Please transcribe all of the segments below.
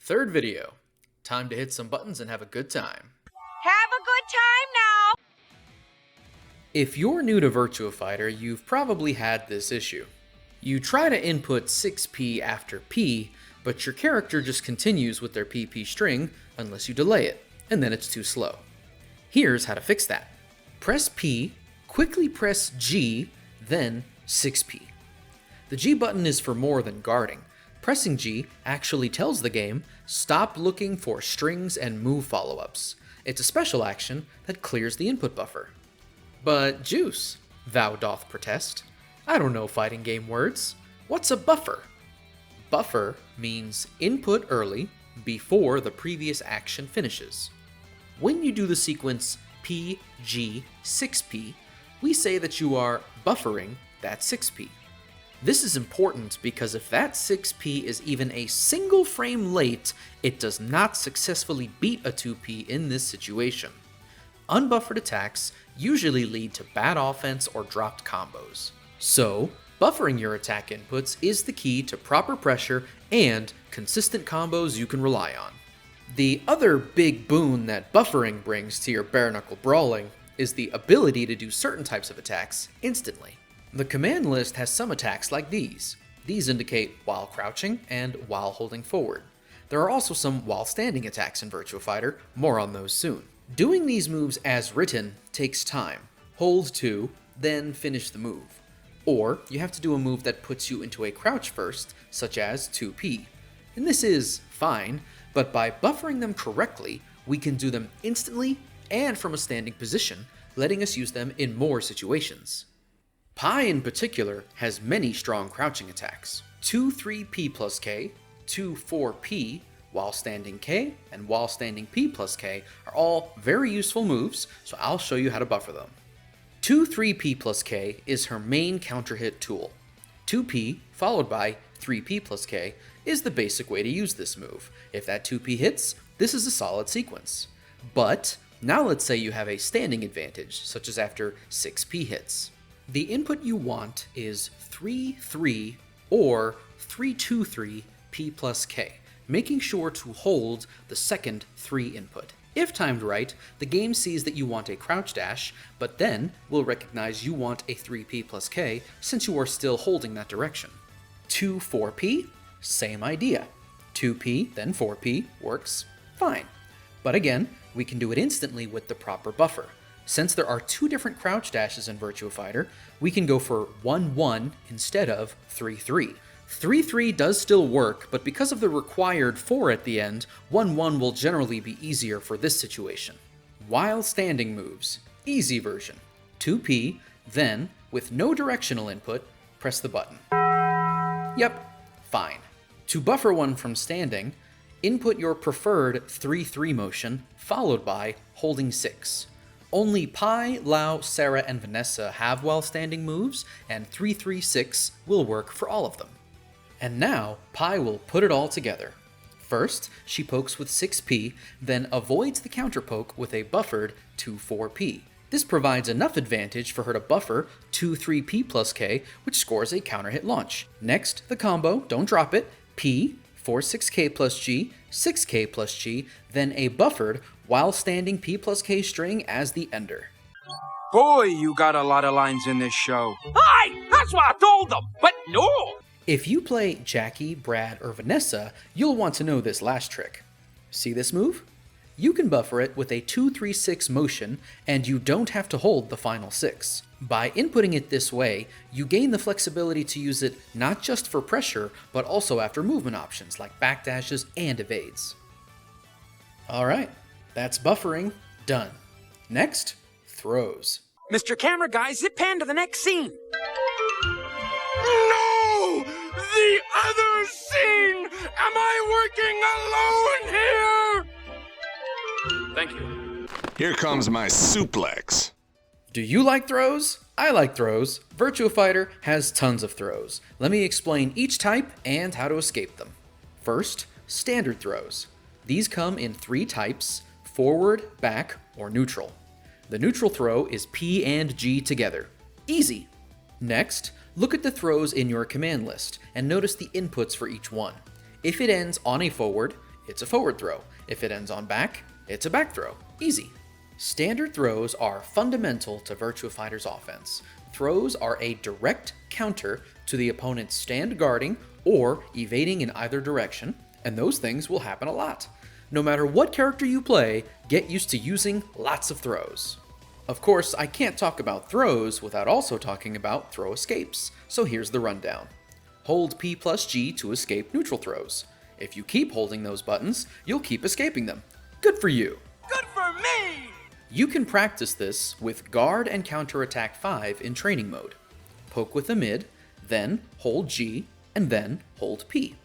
Third video. Time to hit some buttons and have a good time. Have a good time now! If you're new to Virtua Fighter, you've probably had this issue. You try to input 6P after P, but your character just continues with their PP string unless you delay it, and then it's too slow. Here's how to fix that. Press P, quickly press G, then 6P. The G button is for more than guarding. Pressing G actually tells the game, stop looking for strings and move follow-ups. It's a special action that clears the input buffer. But Juice, thou doth protest. I don't know fighting game words. What's a buffer? Buffer means input early, before the previous action finishes. When you do the sequence P, G, 6P, we say that you are buffering that 6P. This is important because if that 6P is even a single frame late, it does not successfully beat a 2P in this situation. Unbuffered attacks usually lead to bad offense or dropped combos. So, buffering your attack inputs is the key to proper pressure and consistent combos you can rely on. The other big boon that buffering brings to your bare-knuckle brawling is the ability to do certain types of attacks instantly. The command list has some attacks like these. These indicate while crouching and while holding forward. There are also some while standing attacks in Virtua Fighter, more on those soon. Doing these moves as written takes time. Hold 2, then finish the move. Or you have to do a move that puts you into a crouch first, such as 2P. And this is fine, but by buffering them correctly, we can do them instantly and from a standing position, letting us use them in more situations. Pi in particular has many strong crouching attacks. 2-3P plus K, 2-4P, while standing K, and while standing P plus K are all very useful moves, so I'll show you how to buffer them. 2-3P plus K is her main counter hit tool. 2P followed by 3P plus K is the basic way to use this move. If that 2P hits, this is a solid sequence. But now let's say you have a standing advantage, such as after 6P hits. The input you want is 3-3 or 3-2-3 P plus K, making sure to hold the second 3 input. If timed right, the game sees that you want a crouch dash, but then will recognize you want a 3P plus K since you are still holding that direction. 2-4P, same idea. 2P, then 4P works fine. But again, we can do it instantly with the proper buffer. Since there are 2 different crouch dashes in Virtua Fighter, we can go for 1-1 instead of 3-3. 3-3 does still work, but because of the required 4 at the end, 1-1 will generally be easier for this situation. While standing moves, easy version. 2P, then, with no directional input, press the button. Yep, fine. To buffer one from standing, input your preferred 3-3 motion, followed by holding 6. Only Pi, Lau, Sarah, and Vanessa have while standing moves, and 3-3-6 will work for all of them. And now, Pi will put it all together. First, she pokes with 6P, then avoids the counter poke with a buffered 2-4P. This provides enough advantage for her to buffer 2-3P plus K, which scores a counter hit launch. Next, the combo, don't drop it, P, 4-6K plus G, 6K plus G, then a buffered while standing P plus K string as the ender. Boy, you got a lot of lines in this show. Aye, that's what I told them, but no! If you play Jackie, Brad, or Vanessa, you'll want to know this last trick. See this move? You can buffer it with a 2-3-6 motion, and you don't have to hold the final 6. By inputting it this way, you gain the flexibility to use it not just for pressure, but also after movement options like backdashes and evades. Alright, that's buffering done. Next, throws. Mr. Camera Guy, zip pan to the next scene. No! The other scene! Am I working alone here? Thank you. Here comes my suplex. Do you like throws? I like throws. Virtua Fighter has tons of throws. Let me explain each type and how to escape them. First, standard throws. These come in 3 types: forward, back, or neutral. The neutral throw is P and G together. Easy! Next, look at the throws in your command list and notice the inputs for each one. If it ends on a forward, it's a forward throw. If it ends on back, it's a back throw. Easy. Standard throws are fundamental to Virtua Fighter's offense. Throws are a direct counter to the opponent's stand guarding or evading in either direction, and those things will happen a lot. No matter what character you play, get used to using lots of throws. Of course, I can't talk about throws without also talking about throw escapes, so here's the rundown. Hold P plus G to escape neutral throws. If you keep holding those buttons, you'll keep escaping them. Good for you! Good for me! You can practice this with Guard and Counterattack 5 in training mode. Poke with the mid, then hold G, and then hold P.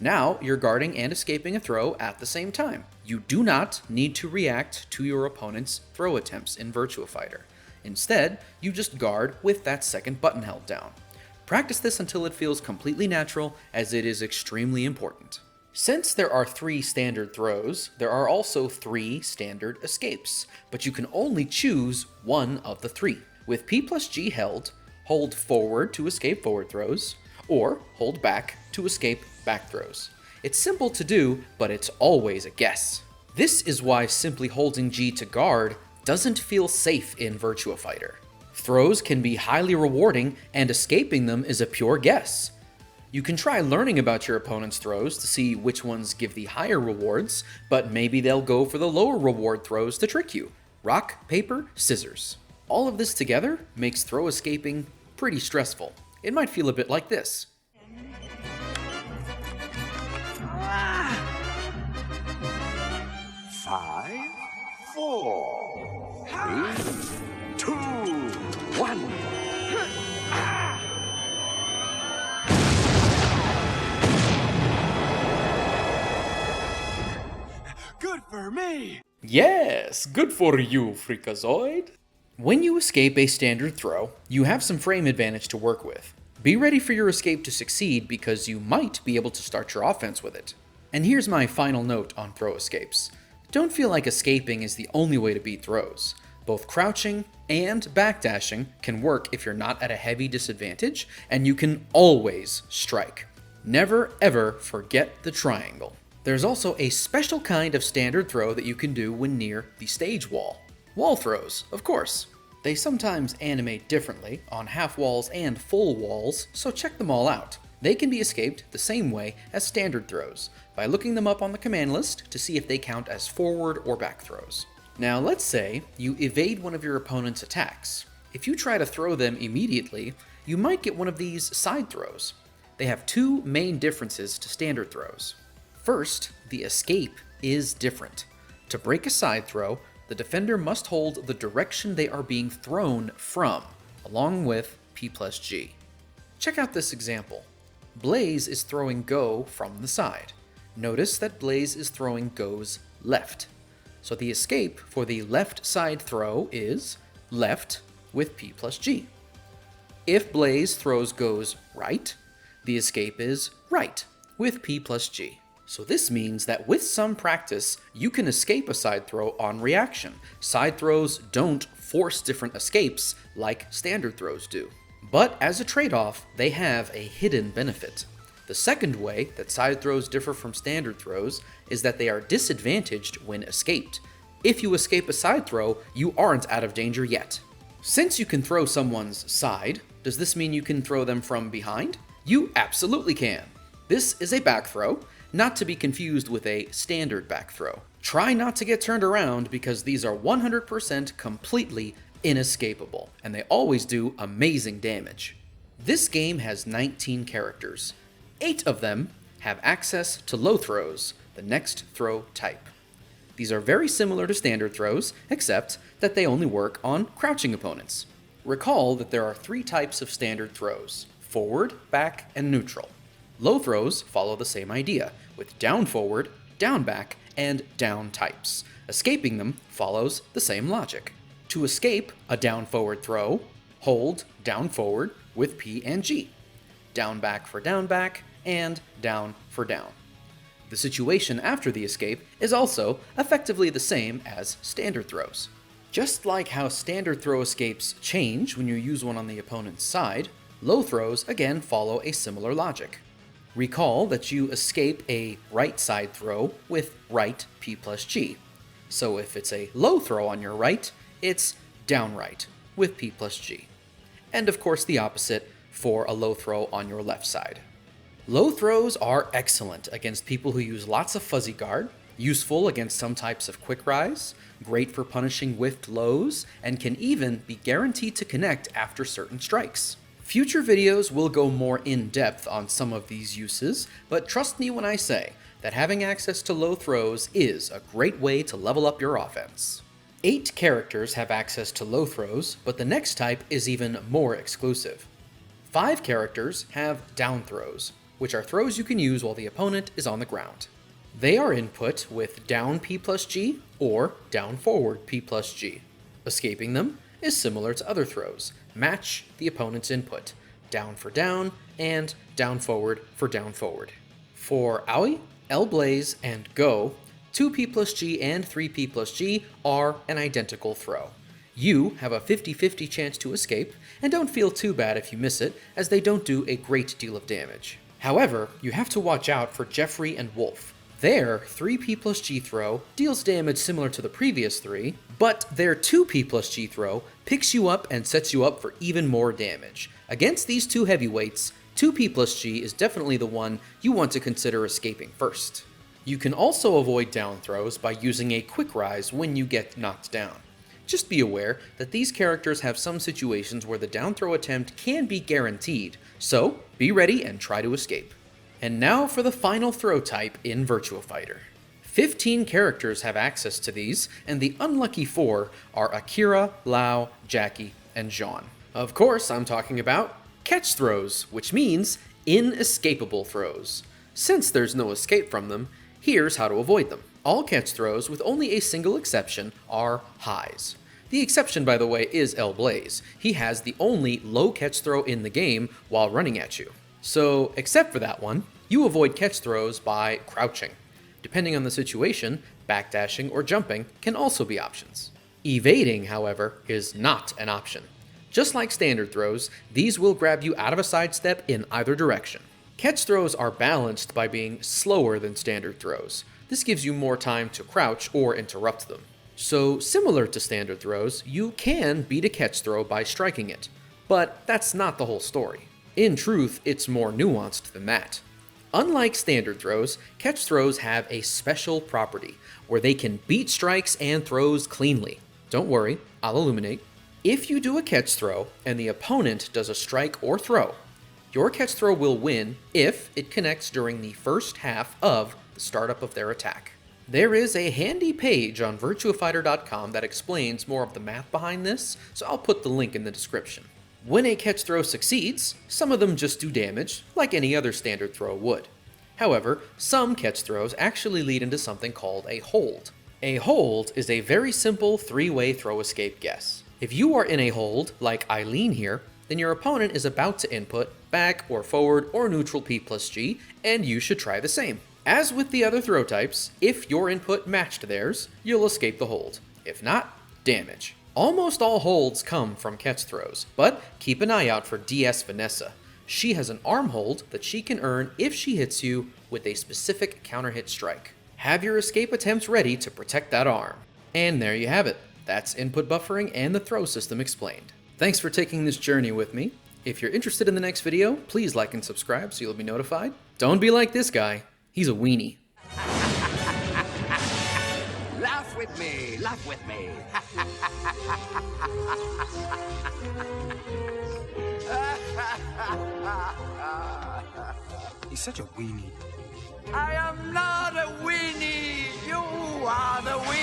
Now you're guarding and escaping a throw at the same time. You do not need to react to your opponent's throw attempts in Virtua Fighter. Instead, you just guard with that second button held down. Practice this until it feels completely natural, as it is extremely important. Since there are 3 standard throws, there are also 3 standard escapes, but you can only choose one of the 3. With P plus G held, hold forward to escape forward throws, or hold back to escape back throws. It's simple to do, but it's always a guess. This is why simply holding G to guard doesn't feel safe in Virtua Fighter. Throws can be highly rewarding, and escaping them is a pure guess. You can try learning about your opponent's throws to see which ones give the higher rewards, but maybe they'll go for the lower reward throws to trick you. Rock, paper, scissors. All of this together makes throw escaping pretty stressful. It might feel a bit like this. 5, 4, 3, 2, 1. Good for me! Yes, good for you, Freakazoid! When you escape a standard throw, you have some frame advantage to work with. Be ready for your escape to succeed because you might be able to start your offense with it. And here's my final note on throw escapes. Don't feel like escaping is the only way to beat throws. Both crouching and backdashing can work if you're not at a heavy disadvantage, and you can always strike. Never ever forget the triangle. There's also a special kind of standard throw that you can do when near the stage wall. Wall throws, of course. They sometimes animate differently on half walls and full walls, so check them all out. They can be escaped the same way as standard throws, by looking them up on the command list to see if they count as forward or back throws. Now let's say you evade one of your opponent's attacks. If you try to throw them immediately, you might get one of these side throws. They have 2 main differences to standard throws. First, the escape is different. To break a side throw, the defender must hold the direction they are being thrown from, along with P plus G. Check out this example. Blaze is throwing Go from the side. Notice that Blaze is throwing Go's left. So the escape for the left side throw is left with P plus G. If Blaze throws Go's right, the escape is right with P plus G. So this means that with some practice, you can escape a side throw on reaction. Side throws don't force different escapes like standard throws do. But as a trade-off, they have a hidden benefit. The second way that side throws differ from standard throws is that they are disadvantaged when escaped. If you escape a side throw, you aren't out of danger yet. Since you can throw someone's side, does this mean you can throw them from behind? You absolutely can. This is a back throw, not to be confused with a standard back throw. Try not to get turned around because these are 100% completely inescapable, and they always do amazing damage. This game has 19 characters. 8 of them have access to low throws, the next throw type. These are very similar to standard throws, except that they only work on crouching opponents. Recall that there are 3 types of standard throws: forward, back, and neutral. Low throws follow the same idea, with down forward, down back, and down types. Escaping them follows the same logic. To escape a down forward throw, hold down forward with P and G. Down back for down back, and down for down. The situation after the escape is also effectively the same as standard throws. Just like how standard throw escapes change when you use one on the opponent's side, low throws again follow a similar logic. Recall that you escape a right side throw with right P plus G. So if it's a low throw on your right, it's down right with P plus G. And of course the opposite for a low throw on your left side. Low throws are excellent against people who use lots of fuzzy guard, useful against some types of quick rise, great for punishing whiffed lows, and can even be guaranteed to connect after certain strikes. Future videos will go more in-depth on some of these uses, but trust me when I say that having access to low throws is a great way to level up your offense. 8 characters have access to low throws, but the next type is even more exclusive. 5 characters have down throws, which are throws you can use while the opponent is on the ground. They are input with down P plus G or down forward P plus G. Escaping them is similar to other throws. Match the opponent's input, down for down, and down forward for down forward. For R.E.V.O, L-Blaze, and Go, 2P plus G and 3P plus G are an identical throw. You have a 50-50 chance to escape, and don't feel too bad if you miss it, as they don't do a great deal of damage. However, you have to watch out for Jeffrey and Wolf. Their 3P plus G throw deals damage similar to the previous 3, but their 2P plus G throw picks you up and sets you up for even more damage. Against these two heavyweights, 2P plus G is definitely the one you want to consider escaping first. You can also avoid down throws by using a quick rise when you get knocked down. Just be aware that these characters have some situations where the down throw attempt can be guaranteed, so be ready and try to escape. And now for the final throw type in Virtua Fighter. 15 characters have access to these, and the unlucky 4 are Akira, Lau, Jackie, and Jean. Of course, I'm talking about catch throws, which means inescapable throws. Since there's no escape from them, here's how to avoid them. All catch throws, with only a single exception, are highs. The exception, by the way, is L-Blaze. He has the only low catch throw in the game while running at you. So, except for that one, you avoid catch throws by crouching. Depending on the situation, backdashing or jumping can also be options. Evading, however, is not an option. Just like standard throws, these will grab you out of a sidestep in either direction. Catch throws are balanced by being slower than standard throws. This gives you more time to crouch or interrupt them. So, similar to standard throws, you can beat a catch throw by striking it. But that's not the whole story. In truth, it's more nuanced than that. Unlike standard throws, catch throws have a special property, where they can beat strikes and throws cleanly. Don't worry, I'll illuminate. If you do a catch throw, and the opponent does a strike or throw, your catch throw will win if it connects during the first half of the startup of their attack. There is a handy page on VirtuaFighter.com that explains more of the math behind this, so I'll put the link in the description. When a catch throw succeeds, some of them just do damage, like any other standard throw would. However, some catch throws actually lead into something called a hold. A hold is a very simple 3-way throw escape guess. If you are in a hold, like Eileen here, then your opponent is about to input back or forward or neutral P plus G, and you should try the same. As with the other throw types, if your input matched theirs, you'll escape the hold. If not, damage. Almost all holds come from catch throws, but keep an eye out for DS Vanessa. She has an arm hold that she can earn if she hits you with a specific counter hit strike. Have your escape attempts ready to protect that arm. And there you have it. That's input buffering and the throw system explained. Thanks for taking this journey with me. If you're interested in the next video, please like and subscribe so you'll be notified. Don't be like this guy. He's a weenie. Laugh with me, laugh with me. He's such a weenie. I am not a weenie. You are the weenie.